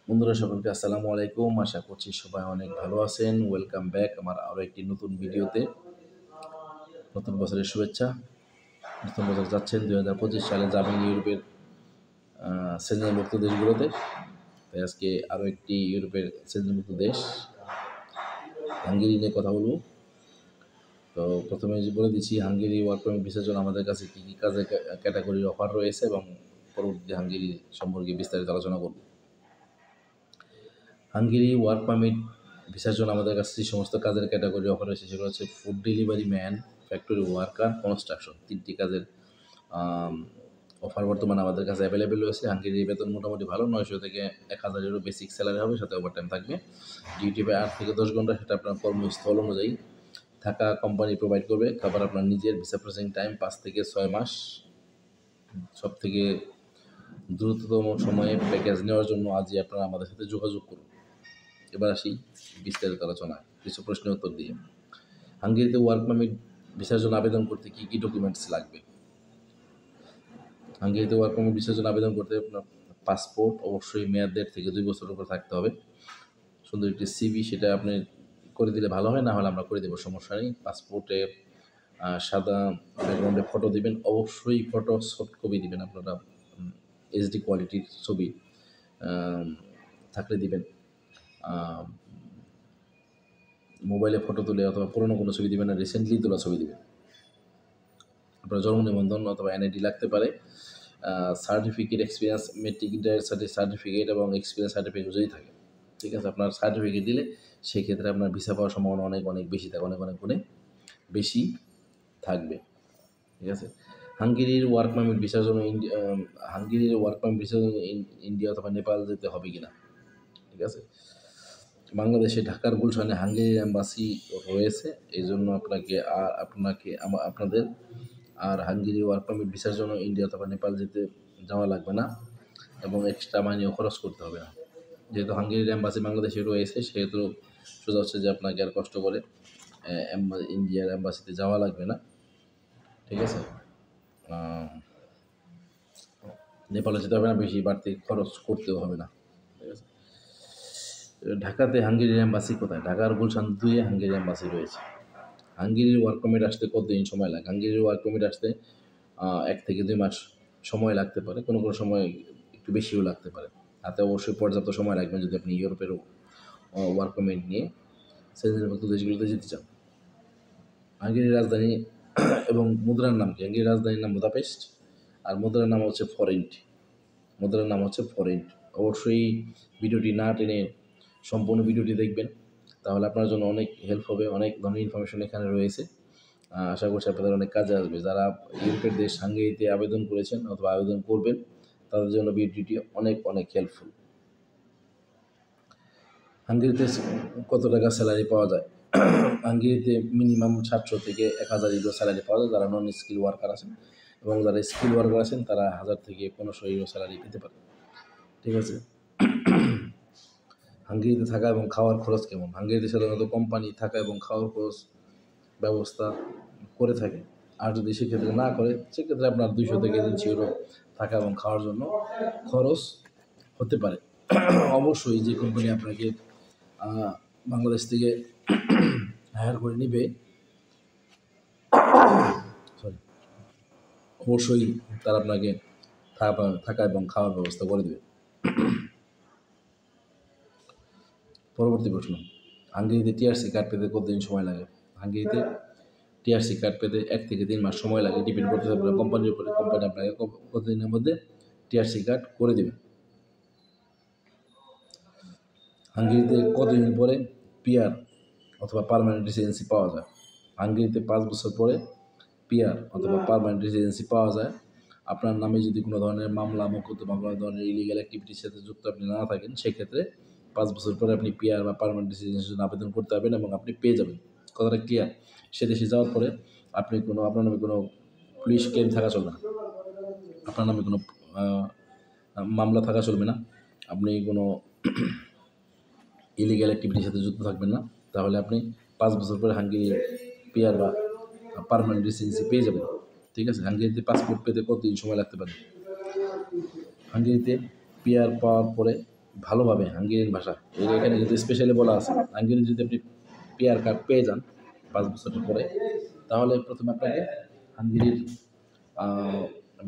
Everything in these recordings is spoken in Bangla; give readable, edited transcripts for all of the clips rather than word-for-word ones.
বন্ধুরা সকলকে আসসালামু আলাইকুম। আশা করছি সবাই অনেক ভালো আছেন। ওয়েলকাম ব্যাক আমার আরও একটি নতুন ভিডিওতে। নতুন বছরের শুভেচ্ছা। নতুন বছর যাচ্ছেন 2025 সালে যাবেন ইউরোপের সেঞ্জনমুক্ত দেশগুলোতে। তাই আজকে আরও একটি ইউরোপের সেঞ্জনমুক্ত দেশ হাঙ্গেরি নিয়ে কথা বলব। তো প্রথমে বলে দিচ্ছি হাঙ্গেরি ওয়ার্ক পারমিট ভিসার জন্য আমাদের কাছে কী কী কাজের ক্যাটাগরির অফার রয়েছে এবং পরবর্তী হাঙ্গেরি সম্পর্কে বিস্তারিত আলোচনা করব। হাঙ্গেরি ওয়ার্ক পারমিট ভিসার জন্য আমাদের কাছে যে সমস্ত কাজের ক্যাটাগরি অফার রয়েছে সেগুলো হচ্ছে food delivery man, factory worker, construction. 3টি কাজের অফার বর্তমানে আমাদের কাছে অ্যাভেলেবেল রয়েছে। হাঙ্গেরির বেতন মোটামুটি ভালো, 900 থেকে 1000 ইউরো বেসিক স্যালারি হবে, সাথে ওভারটাইম থাকবে। ডিউটি বাই 8 থেকে 10 ঘন্টা, সেটা আপনার কর্মস্থল অনুযায়ী। থাকা কোম্পানি প্রোভাইড করবে, খাবার আপনার নিজের। ভিসা প্রসেসিং টাইম 5 থেকে 6 মাস। সব থেকে দ্রুততম সময়ে প্যাকেজ নেওয়ার জন্য আজই আপনারা আমাদের সাথে যোগাযোগ করুন। এবার আসি বিস্তারিত আলোচনা, কিছু প্রশ্নের উত্তর দিয়ে। হাঙ্গেরিতে ওয়ার্ক পারমিট ভিসার জন্য আবেদন করতে কী কী ডকুমেন্টস লাগবে? হাঙ্গেরিতে ওয়ার্ক পারমিট ভিসার জন্য আবেদন করতে আপনার পাসপোর্ট অবশ্যই মেয়াদ 1.5 থেকে 2 বছরের উপর থাকতে হবে। সুন্দর একটি সিভি, সেটা আপনি করে দিলে ভালো হয়, না হলে আমরা করে দেবো, সমস্যা নেই। পাসপোর্টে সাদা ব্যাকগ্রাউন্ডে ফটো দিবেন, অবশ্যই ফটো সফট কপি দিবেন আপনারা, এইচডি কোয়ালিটির ছবি থাকলে দিবেন। মোবাইলে ফটো তুলে অথবা পুরোনো কোনো ছবি দিবেন না, রিসেন্টলি তোলা ছবি দিবেন। আপনার জন্ম নিবন্ধন অথবা এনআইডি লাগতে পারে। Certificate, experience, metric inter certificate এবং এক্সপিরিয়েন্স সার্টিফিকেট যদি থাকে, ঠিক আছে। আপনার সার্টিফিকেট দিলে সেই ক্ষেত্রে আপনার ভিসা পাওয়ার সম্ভাবনা অনেক অনেক বেশি থাকে, অনেক অনেক গুণে বেশি থাকবে, ঠিক আছে। হাঙ্গেরির ওয়ার্ক পারমিট ভিসার জন্য হাঙ্গেরির ওয়ার্ক পারমিট ভিসার জন্য ইন্ডিয়া অথবা নেপাল যেতে হবে কিনা, ঠিক আছে। বাংলাদেশে ঢাকার গুলশানে হাঙ্গেরির এম্বাসি রয়েছে, এই জন্য আপনাদের আর হাঙ্গেরি ওয়ার্ক পারমিট ভিসার জন্য ইন্ডিয়া অথবা নেপাল যাওয়া লাগবে না এবং এক্সট্রা মানিও খরচ করতে হবে না। যেহেতু হাঙ্গেরির এম্বাসি বাংলাদেশে রয়েছে, সেহেতু সোজা হচ্ছে যে আপনাকে আর কষ্ট করে ইন্ডিয়ার এম্বাসিতে যাওয়া লাগবে না, ঠিক আছে। নেপালে যেতে হবে না, বেশি বাড়তি খরচ করতেও হবে না, ঠিক আছে। ঢাকাতে হাঙ্গেরির এম্বাসি কোথায়? ঢাকার গুলশান 2-এ হাঙ্গেরির এম্বাসি রয়েছে। হাঙ্গেরির ওয়ার্ক পারমিট আসতে কতদিন সময় লাগে? হাঙ্গেরির ওয়ার্ক পারমিট আসতে 1 থেকে 2 মাস সময় লাগতে পারে, কোনো কোনো সময় একটু বেশিও লাগতে পারে। হাতে অবশ্যই পর্যাপ্ত সময় রাখবেন যদি আপনি ইউরোপের ওয়ার্ক পারমিট নিয়ে সেঞ্জনভুক্ত দেশগুলোতে যেতে চান। হাঙ্গেরির রাজধানী এবং মুদ্রার নাম কি? হাঙ্গেরির রাজধানীর নাম বুদাপেস্ট, আর মুদ্রার নাম হচ্ছে ফরেন্ট। অবশ্যই ভিডিওটি না টেনে সম্পূর্ণ ভিডিওটি দেখবেন, তাহলে আপনার জন্য অনেক হেল্প হবে। অনেক ধরনের ইনফরমেশন এখানে রয়েছে, আশা করছি আপনাদের অনেক কাজে আসবে। যারা ইউরোপের দেশ হাঙ্গেরিতে আবেদন করেছেন অথবা আবেদন করবেন, তাদের জন্য ভিডিওটি অনেক অনেক হেল্পফুল। হাঙ্গেরিতে কত টাকা স্যালারি পাওয়া যায়? হাঙ্গেরিতে মিনিমাম 700 থেকে 1000 ইউরো স্যালারি পাওয়া যায় যারা নন স্কিল ওয়ার্কার আছেন, এবং যারা স্কিল ওয়ার্কার আছেন তারা 1000 থেকে 1500 ইউরো স্যালারি পেতে পারে, ঠিক আছে। হাঙ্গেরিতে থাকা এবং খাওয়ার খরচ কেমন? হাঙ্গেরিতে সাধারণত কোম্পানি থাকা এবং খাওয়ার খরচ ব্যবস্থা করে থাকে, আর যদি সেক্ষেত্রে না করে, সেক্ষেত্রে আপনার 200 থেকে 300 ইউরো থাকা এবং খাওয়ার জন্য খরচ হতে পারে। অবশ্যই যে কোম্পানি আপনাকে বাংলাদেশ থেকে হায়ার করে নিবে, অবশ্যই তারা আপনাকে থাকা এবং খাওয়ার ব্যবস্থা করে দেবে। পরবর্তী প্রশ্ন, হাঙ্গেরিতে টিআরসি কার্ড পেতে কতদিন সময় লাগে? হাঙ্গেরিতে টিআরসি কার্ড পেতে 1 থেকে 3 মাস সময় লাগে, ডিপেন্ড করতে হবে কোম্পানির উপরে। কোম্পানি আপনাকে কতদিনের মধ্যে টিআরসি কার্ড করে দেবে। হাঙ্গেরিতে কতদিন পরে পিআর অথবা পার্মানেন্ট রেসিডেন্সি পাওয়া যায়? হাঙ্গেরিতে 5 বছর পরে পিআর অথবা পার্মানেন্ট রেসিডেন্সি পাওয়া যায়। আপনার নামে যদি কোনো ধরনের মামলা, মোকদ্দমা, কোনো ধরনের ইলিগাল অ্যাক্টিভিটির সাথে যুক্ত আপনি না থাকেন, সেক্ষেত্রে 5 বছর পরে আপনি পিআর বা পার্মানেন্ট রেসিডেন্সির জন্য আবেদন করতে পারবেন এবং আপনি পেয়ে যাবেন। কথাটা ক্লিয়ার? সে দেশে যাওয়ার পরে আপনার নামে কোনো পুলিশ ক্লেম থাকা চলবে না, আপনার নামে কোনো মামলা থাকা চলবে না, আপনি কোনো ইলিগাল অ্যাক্টিভিটির সাথে যুক্ত থাকবেন না, তাহলে আপনি 5 বছর পরে হাঙ্গেরি পিআর বা পার্মানেন্ট রেসিডেন্সি পেয়ে যাবেন, ঠিক আছে। হাঙ্গেরিতে পাসপোর্ট পেতে কতদিন সময় লাগতে পারে? হাঙ্গেরিতে পিআর পাওয়ার পরে ভালোভাবে হাঙ্গেরিয়ান ভাষা, এখানে কিন্তু স্পেশালি বলা আছে, হাঙ্গেরি যদি আপনি পিআর কার্ড পেয়ে যান 5 বছরের পরে, তাহলে প্রথমে আপনাকে হাঙ্গেরির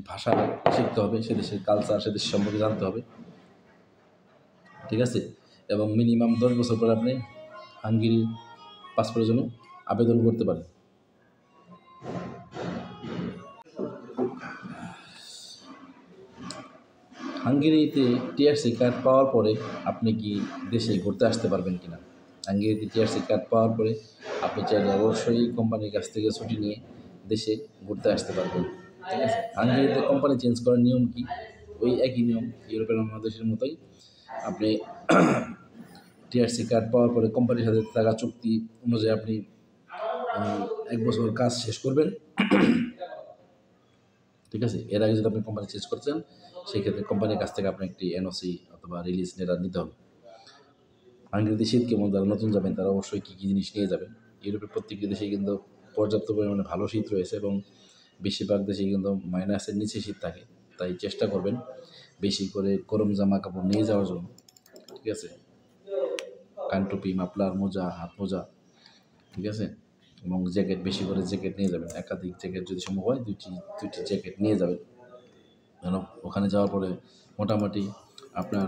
ভাষা শিখতে হবে, সে দেশের কালচার, সে দেশের সম্পর্কে জানতে হবে, ঠিক আছে। এবং মিনিমাম 10 বছর পরে আপনি হাঙ্গেরির পাসপোর্টের জন্য আবেদন করতে পারেন। হাঙ্গেরিতে টিআরসি কার্ড পাওয়ার পরে আপনি কি দেশে ঘুরতে আসতে পারবেন কিনা? হাঙ্গেরিতে টিআরসি কার্ড পাওয়ার পরে আপনি চাইলে অবশ্যই কোম্পানির কাছ থেকে ছুটি নিয়ে দেশে ঘুরতে আসতে পারবেন, ঠিক আছে। হাঙ্গেরিতে কোম্পানি চেঞ্জ করার নিয়ম কি? ওই একই নিয়ম, ইউরোপের অন্য দেশের মতোই। আপনি টিআরসি কার্ড পাওয়ার পরে কোম্পানির সাথে থাকা চুক্তি অনুযায়ী আপনি 1 বছর কাজ শেষ করবেন, ঠিক আছে। এর আগে যদি আপনি কোম্পানি চেঞ্জ করতে চান, সেক্ষেত্রে কোম্পানির কাছ থেকে আপনার একটি এনওসি অথবা রিলিজ লেটার নিতে হবে। হাঙ্গেরিতে শীত কেমন, যারা নতুন যাবেন তারা অবশ্যই কী কী জিনিস নিয়ে যাবেন। ইউরোপের প্রত্যেকটি দেশেই কিন্তু পর্যাপ্ত পরিমাণে ভালো শীত রয়েছে এবং বেশিরভাগ দেশেই কিন্তু মাইনাসের নিচে শীত থাকে, তাই চেষ্টা করবেন বেশি করে গরম জামা কাপড় নিয়ে যাওয়ার জন্য, ঠিক আছে। কান টুপি, মাফলার, মোজা, হাত মোজা, ঠিক আছে। এবং জ্যাকেট, বেশি করে জ্যাকেট নিয়ে যাবেন, একাধিক জ্যাকেট যদি সম্ভব হয় দুইটি জ্যাকেট নিয়ে যাবেন, যেন ওখানে যাওয়ার পরে মোটামুটি আপনার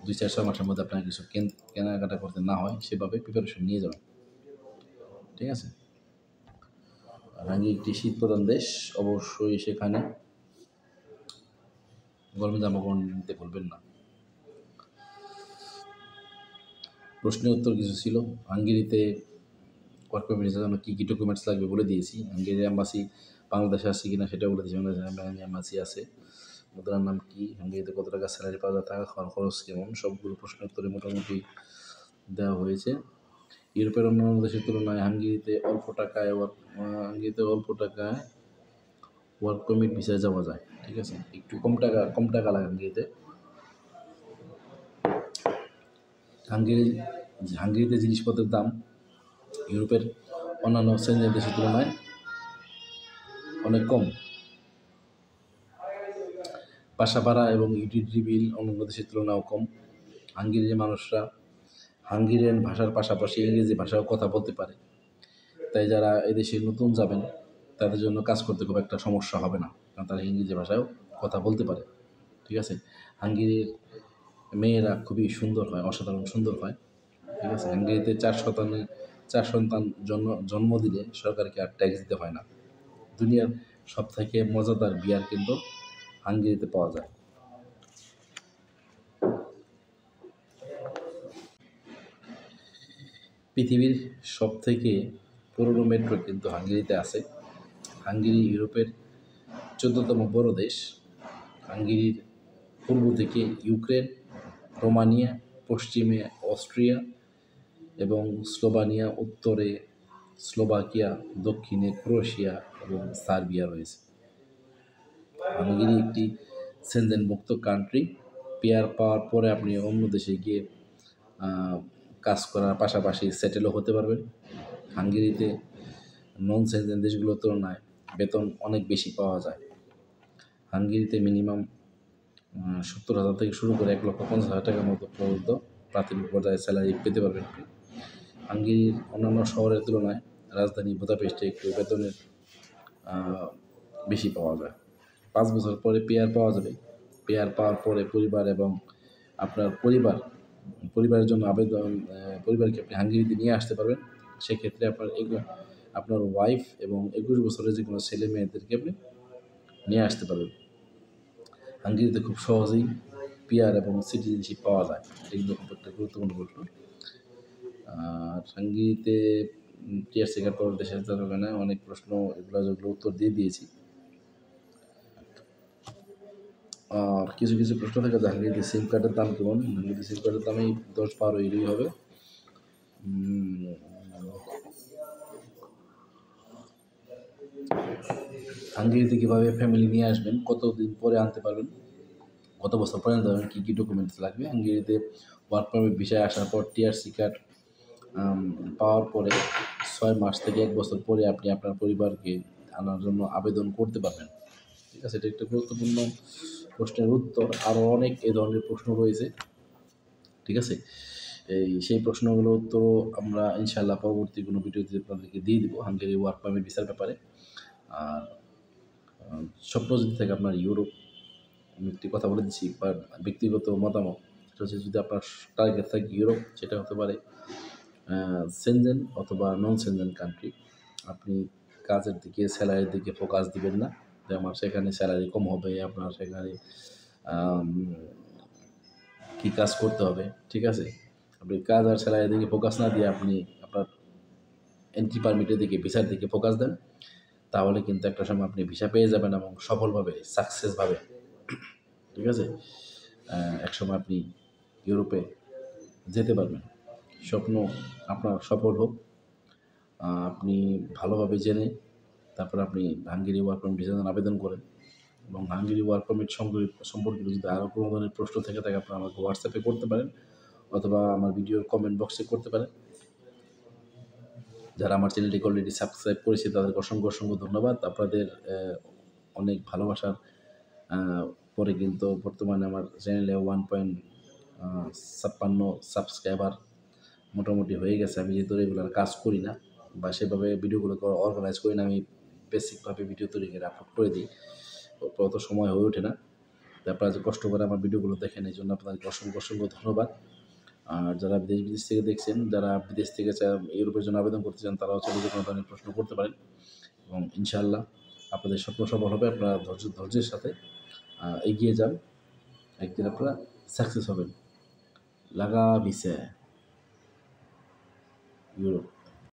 2-4 মাসের মধ্যে আপনার কিছু কেনাকাটা করতে না হয়, সেভাবে প্রিপারেশন নিয়ে যাবেন, ঠিক আছে। হাঙ্গেরি একটি শীত প্রধান দেশ, অবশ্যই সেখানে গরম জামা কাপড় নিতে ভুলবেন না। প্রশ্নের উত্তর কিছু ছিল। হাঙ্গেরিতে ওয়ার্ক পারমিটের জন্য কী কী ডকুমেন্টস লাগবে বলে দিয়েছি। হাঙ্গেরির এম্বাসি বাংলাদেশে আছে কিনা সেটা বলে দিয়েছি। বাংলাদেশের এম্বাসি আছে। মুদ্রার নাম কি, হাঙ্গেরিতে কত টাকা স্যালারি পাওয়া যায়, থাকা খাওয়ার খরচ কেমন, সবগুলো প্রশ্নের উত্তরে মোটামুটি দেওয়া হয়েছে। ইউরোপের অন্যান্য দেশের তুলনায় হাঙ্গেরিতে অল্প টাকায় ওয়ার্ক পারমিট ভিসায় যাওয়া যায়, ঠিক আছে। একটু কম টাকা লাগে হাঙ্গেরিতে। হাঙ্গেরিতে জিনিসপত্রের দাম ইউরোপের অন্যান্য শ্রেণীর দেশের তুলনায় অনেক কম। বাসা ভাড়া এবং ইউটিলিটি বিল অন্যান্য দেশের তুলনায়ও কম। হাঙ্গেরির মানুষরা হাঙ্গেরিয়ান ভাষার পাশাপাশি ইংরেজি ভাষাও কথা বলতে পারে, তাই যারা এদেশে নতুন যাবেন তাদের জন্য কাজ করতে খুব একটা সমস্যা হবে না, কারণ তারা ইংরেজি ভাষায়ও কথা বলতে পারে, ঠিক আছে। হাঙ্গেরির মেয়েরা খুবই সুন্দর হয়, অসাধারণ সুন্দর হয়, ঠিক আছে। হাঙ্গেরিতে 4 সন্তান জন্ম দিলে সরকারকে আর ট্যাক্স দিতে হয় না। দুনিয়ার সবথেকে মজাদার বিয়ার কিন্তু হাঙ্গেরিতে পাওয়া যায়। পৃথিবীর সবথেকে পুরনো মেট্রো কিন্তু হাঙ্গেরিতে আছে। হাঙ্গেরি ইউরোপের 14তম বড় দেশ। হাঙ্গেরির পূর্ব দিকে ইউক্রেন, রোমানিয়া, পশ্চিমে অস্ট্রিয়া এবং স্লোভানিয়া, উত্তরে স্লোভাকিয়া, দক্ষিণে ক্রোয়েশিয়া এবং সার্বিয়া রয়েছে। হাঙ্গেরি একটি সেনজেনভুক্ত কান্ট্রি। পিআর পাওয়ার পরে আপনি অন্য দেশে গিয়ে কাজ করার পাশাপাশি সেটেলও হতে পারবেন। হাঙ্গেরিতে নন সেনজেন দেশগুলোর তুলনায় বেতন অনেক বেশি পাওয়া যায়। হাঙ্গেরিতে মিনিমাম 70,000 থেকে শুরু করে 1,50,000 টাকার মতো পর্যন্ত প্রাথমিক পর্যায়ে স্যালারি পেতে পারবেন আপনি। হাঙ্গেরির অন্যান্য শহরের তুলনায় রাজধানী বুদাপেস্টে একটু বেতনের বেশি পাওয়া যায়। 5 বছর পরে পিআর পাওয়া যাবে। পিআর পাওয়ার পরে পরিবার এবং আপনার পরিবারের জন্য পরিবারকে আপনি হাঙ্গেরিতে নিয়ে আসতে পারবেন। সেক্ষেত্রে আপনার ওয়াইফ এবং 21 বছরের যে কোনো ছেলে মেয়েদেরকে আপনি নিয়ে আসতে পারবেন। হাঙ্গেরিতে খুব সহজেই পিআর এবং সিটিজেনশিপ পাওয়া যায়, এগুলো খুব একটা গুরুত্বপূর্ণ প্রশ্ন। আর হাঙ্গেরিতে টিআরসি কার্ড পাওয়ার দেশের জনগণে অনেক প্রশ্ন, যেগুলো উত্তর দিয়ে দিয়েছি। আর কিছু প্রশ্ন থাকে যে হাঙ্গেরিতে সিম কার্ডের দাম কেমন। হাঙ্গেরিতে সিম কার্ডের দাম এই 10-12 ইউরোই হবে। হাঙ্গেরিতে কীভাবে ফ্যামিলি নিয়ে আসবেন, কতদিন পরে আনতে পারবেন, কত বছর পরে আনতে পারবেন, কী কী ডকুমেন্টস লাগবে। হাঙ্গেরিতে ওয়ার্ক পারমিট ভিসায় আসার পর টিআরসি কার্ড পাওয়ার পরে 6 মাস থেকে 1 বছর পরে আপনি আপনার পরিবারকে আনার জন্য আবেদন করতে পারবেন, ঠিক আছে। এটা একটা গুরুত্বপূর্ণ প্রশ্নের উত্তর আরও অনেক এই ধরনের প্রশ্ন রয়েছে, ঠিক আছে। সেই প্রশ্নগুলোর উত্তরও আমরা ইনশাআল্লাহ পরবর্তী কোনো ভিডিওতে আপনাদেরকে দিয়ে দিব হাঙ্গেরি ওয়ার্ক পারমিট ভিসার ব্যাপারে। আর স্বপ্ন যদি থাকে আপনার ইউরোপ, আমি একটি কথা বলে দিচ্ছি, বা ব্যক্তিগত মতামত, সেটা হচ্ছে যদি আপনার টার্গেট থাকে ইউরোপ, সেটা হতে পারে সেনজেন অথবা নন সেনজেন কান্ট্রি। আপনি কাজের দিকে, স্যালারির দিকে ফোকাস দিবেন না যে আমার সেখানে স্যালারি কম হবে, আপনার সেখানে কী কাজ করতে হবে, ঠিক আছে। আপনি কাজ আর স্যালারির দিকে ফোকাস না দিয়ে আপনি আপনার এন্ট্রি পারমিটের দিকে, ভিসার দিকে ফোকাস দেন, তাহলে কিন্তু একটা সময় আপনি ভিসা পেয়ে যাবেন এবং সফলভাবে, সাকসেসভাবে, ঠিক আছে, একসময় আপনি ইউরোপে যেতে পারবেন। স্বপ্ন আপনার সফল হোক। আপনি ভালোভাবে জেনে তারপর আপনি হাঙ্গেরি ওয়ার্ক পারমিট ভিসার জন্য আবেদন করেন। এবং হাঙ্গেরি ওয়ার্ক পারমিট সম্পর্কিত যদি আরও কোনো ধরনের প্রশ্ন থেকে থাকে আপনারা আমাকে হোয়াটসঅ্যাপে করতে পারেন অথবা আমার ভিডিওর কমেন্ট বক্সে করতে পারেন। যারা আমার চ্যানেলটিকে অলরেডি সাবস্ক্রাইব করেছে তাদেরকে অসংখ্য অসংখ্য ধন্যবাদ। আপনাদের অনেক ভালোবাসার পরে কিন্তু বর্তমানে আমার চ্যানেলে 1.56 সাবস্ক্রাইবার মোটামুটি হয়ে গেছে। আমি যেহেতু রেগুলার কাজ করি না বা সেভাবে ভিডিওগুলোকে অর্গানাইজ করি না, আমি বেসিকভাবে ভিডিও তৈরি করে আপলোড করে দিই, অত সময় হয়ে ওঠে না। আপনারা যে কষ্ট করে আমার ভিডিওগুলো দেখেন, এই জন্য আপনাদেরকে অসংখ্য অসংখ্য ধন্যবাদ। আর যারা বিদেশ থেকে দেখছেন, যারা বিদেশ থেকে ইউরোপের জন্য আবেদন করতে চান, তারাও চাইলে যে কোনো ধরনের প্রশ্ন করতে পারেন এবং ইনশাআল্লাহ আপনাদের স্বপ্ন সফল হবে। আপনারা ধৈর্যের সাথে এগিয়ে যান, একদিন আপনারা সাকসেস হবেন। লাগা ভিসা ইউরোপ।